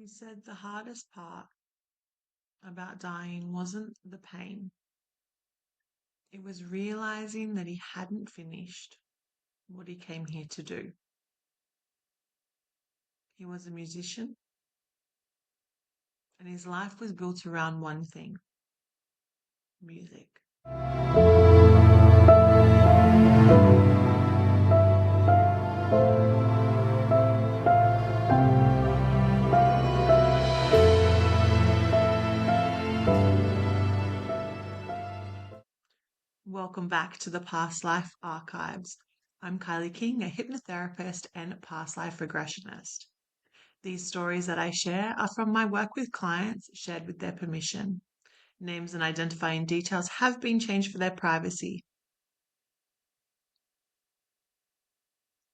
He said the hardest part about dying wasn't the pain, it was realizing that he hadn't finished what he came here to do. He was a musician, and his life was built around one thing: music. Welcome back to the Past Life Archives. I'm Kylie King, a hypnotherapist and past life regressionist. These stories that I share are from my work with clients, shared with their permission. Names and identifying details have been changed for their privacy.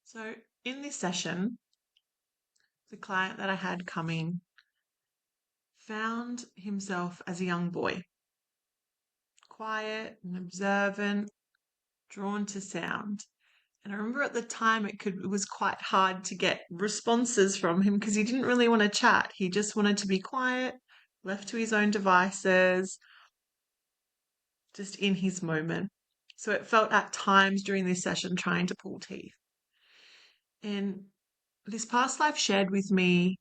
So, in this session, the client that I had coming found himself as a young boy, quiet and observant, drawn to sound. And I remember at the time it was quite hard to get responses from him because he didn't really want to chat. He just wanted to be quiet, left to his own devices, just in his moment. So it felt at times during this session trying to pull teeth. And this past life shared with me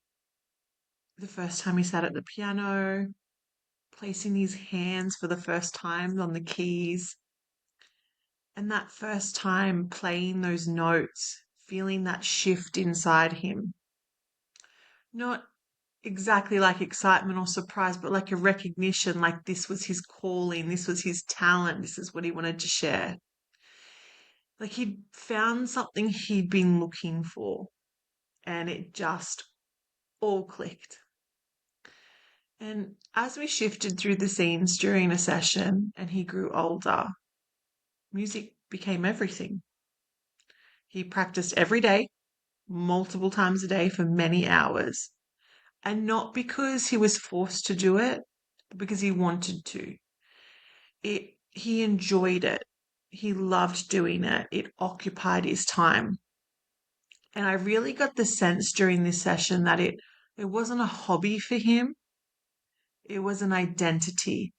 the first time he sat at the piano, placing his hands for the first time on the keys, and that first time playing those notes, feeling that shift inside him. Not exactly like excitement or surprise, but like a recognition, like this was his calling, this was his talent, this is what he wanted to share. Like he'd found something he'd been looking for, and it just all clicked. And as we shifted through the scenes during a session and he grew older, music became everything. He practiced every day, multiple times a day for many hours. And not because he was forced to do it, but because he wanted to. He enjoyed it. He loved doing it. It occupied his time. And I really got the sense during this session that it wasn't a hobby for him. It was an identity.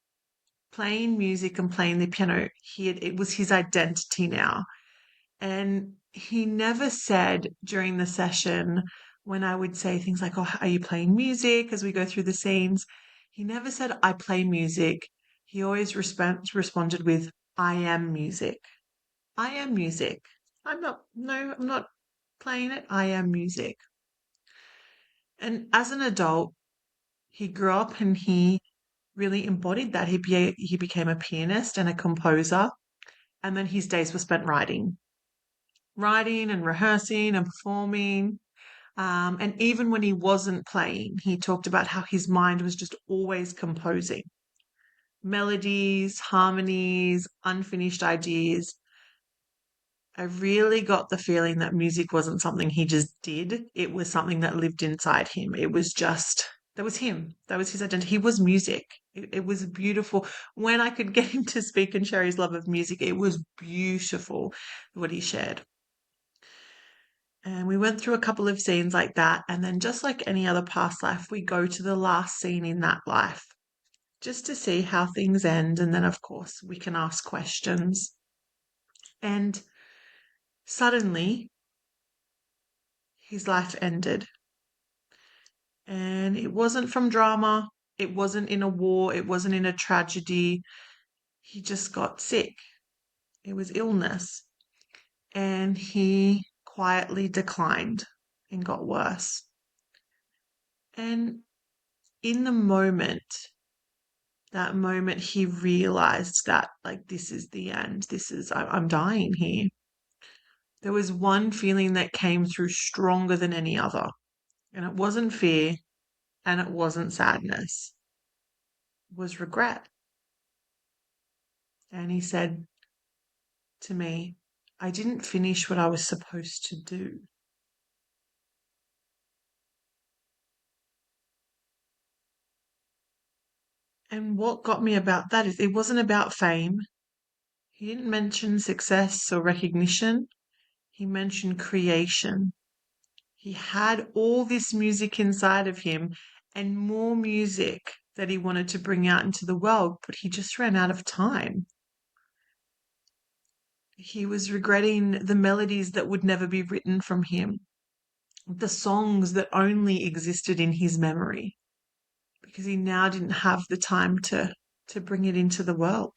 Playing music and playing the piano, it was his identity now. And he never said during the session, when I would say things like, "Oh, are you playing music?" as we go through the scenes, he never said, "I play music." He always responded with, "I am music. I am music. I'm not playing it. I am music." And as an adult, he grew up and he really embodied that. He became a pianist and a composer. And then his days were spent writing and rehearsing and performing. And even when he wasn't playing, he talked about how his mind was just always composing melodies, harmonies, unfinished ideas. I really got the feeling that music wasn't something he just did. It was something that lived inside him. It was just, that was him. That was his identity. He was music. It was beautiful. When I could get him to speak and share his love of music, it was beautiful what he shared. And we went through a couple of scenes like that. And then, just like any other past life, we go to the last scene in that life just to see how things end. And then, of course, we can ask questions. And suddenly, his life ended. And it wasn't from drama, it wasn't in a war, it wasn't in a tragedy. He just got sick. It was illness. And he quietly declined and got worse. And in the moment, that moment, he realized that, like, this is the end. I'm dying here. There was one feeling that came through stronger than any other, and it wasn't fear and it wasn't sadness, it was regret. And he said to me, "I didn't finish what I was supposed to do." And what got me about that is it wasn't about fame. He didn't mention success or recognition. He mentioned creation. He had all this music inside of him, and more music that he wanted to bring out into the world, but he just ran out of time. He was regretting the melodies that would never be written from him, the songs that only existed in his memory, because he now didn't have the time to bring it into the world.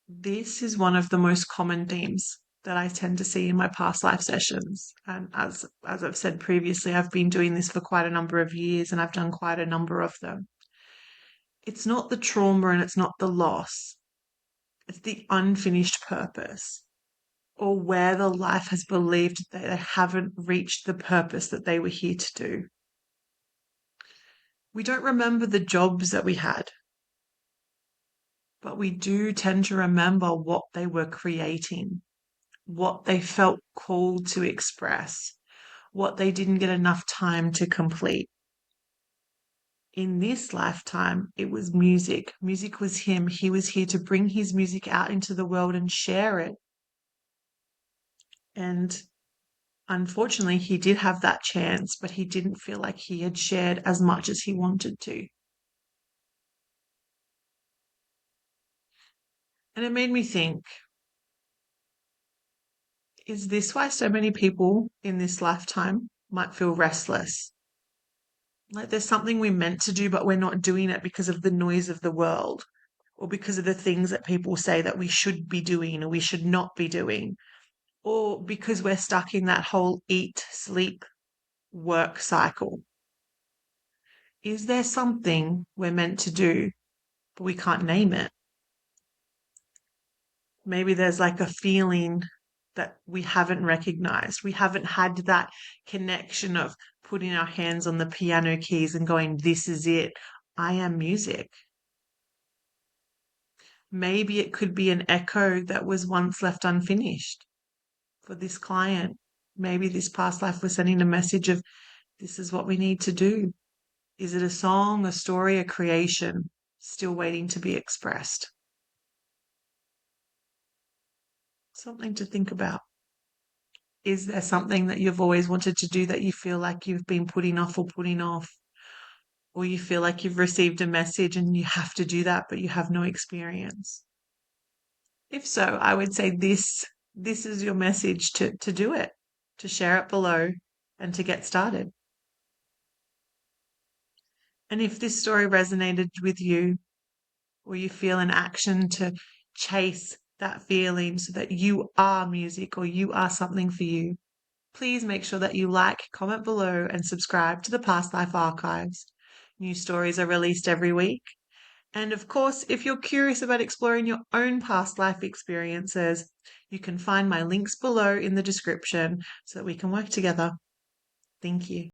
This is one of the most common themes that I tend to see in my past life sessions. And as I've said previously, I've been doing this for quite a number of years and I've done quite a number of them. It's not the trauma and it's not the loss. It's the unfinished purpose, or where the life has believed that they haven't reached the purpose that they were here to do. We don't remember the jobs that we had, but we do tend to remember what they were creating, what they felt called to express, what they didn't get enough time to complete. In this lifetime, it was music. Music was him. He was here to bring his music out into the world and share it. And unfortunately, he did have that chance, but he didn't feel like he had shared as much as he wanted to. And it made me think, is this why so many people in this lifetime might feel restless? Like there's something we're meant to do, but we're not doing it because of the noise of the world or because of the things that people say that we should be doing or we should not be doing, or because we're stuck in that whole eat, sleep, work cycle. Is there something we're meant to do, but we can't name it? Maybe there's like a feeling that we haven't recognized. We haven't had that connection of putting our hands on the piano keys and going, this is it. I am music. Maybe it could be an echo that was once left unfinished for this client. Maybe this past life was sending a message of, this is what we need to do. Is it a song, a story, a creation still waiting to be expressed? Something to think about. Is there something that you've always wanted to do that you feel like you've been putting off or putting off? Or you feel like you've received a message and you have to do that, but you have no experience? If so, I would say this is your message to do it, to share it below and to get started. And if this story resonated with you, or you feel an action to chase that feeling so that you are music or you are something for you, please make sure that you like, comment below, and subscribe to the Past Life Archives. New stories are released every week. And of course, if you're curious about exploring your own past life experiences, you can find my links below in the description so that we can work together. Thank you.